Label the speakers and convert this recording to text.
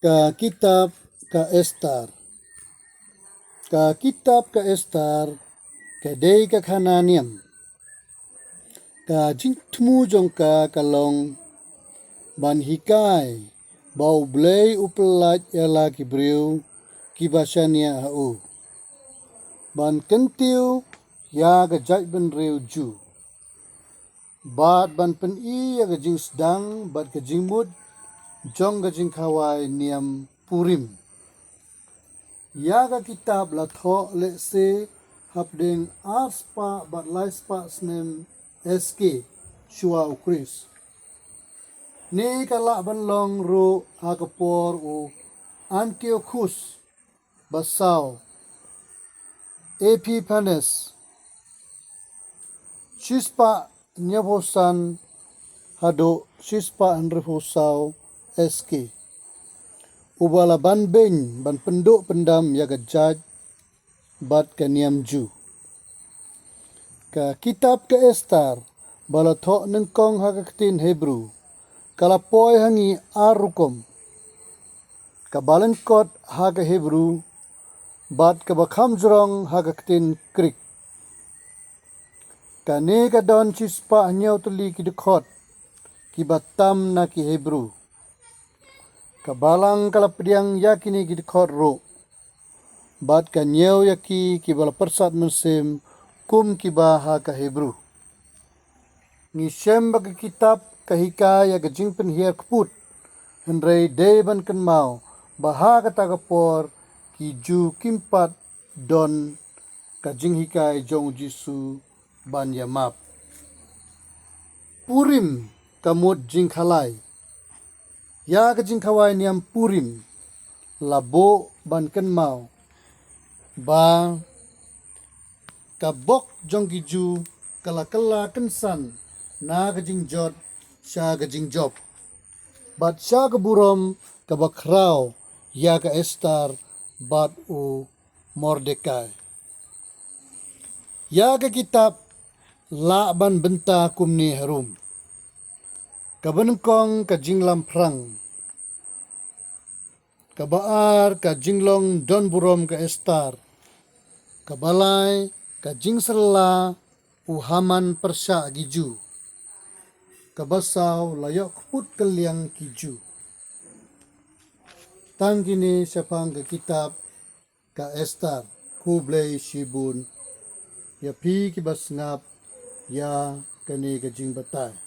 Speaker 1: Ka kitab ka Estar. Ka kitab ka Estar ka day ka Hananiam. Ka jingtmu jong ka kalong ban hikay bau blay upelat yala kibriu kibasania hau. Ban kentiu ya ga jaj ban riu ju. Bat ban pen I ya ga jing sedang bat ga jing mud jong ga jing kawai niam Purim. Ya ga kitab la tho le se hapding arspa bat laispa snem SK shua ukris. Ni kala ban long ro hakapor u Antiochus basau Epiphanes Shispa nyabosan hado Shispa anrefusau SK ubala ban beng ban penduk pendam ya gajaj bat kaniam ju. Ka kitab ke Estar bala thok nengkong hakatin Hebrew kalapoi hangi arukom kabalenkot haga Hebrew bat kabakam jrong hakatin Krik. Kane kadon Shispa nyau tuli kidekot kibatam na ki Hebrew. Kabalang kalapdiang yakini kidekot ro. Bat kanyau yaki kibala persat mesim kum kibaha ka Hebrew. Ngisem bagi kitab kahikaya gajing penhiar keput. Henrei deban kenmau baha kata kapor ki ju kimpat don kajing hikai jong jisu ban yamap. Purim kamut jing khalai. Ya kajing kawai niam Purim labo ban kenmau ba kabok jong kiju kala kensan na kajing jot sya kajing job. Bat sya keburom kabakrau ya ka Estar bat u Mordekai. Ya ka kitab la ban benta kumni harum. Kabenengkong kajing lamprang. Kabaar kajinglong don burom ka Estar. Kabalai kajing serla u Haman persya giju. Kabasau layok keput keliang kiju. Tang kini siapang ke kitab ka Estar kublai shibun ya pi kibas ngap ya kani kajing batai.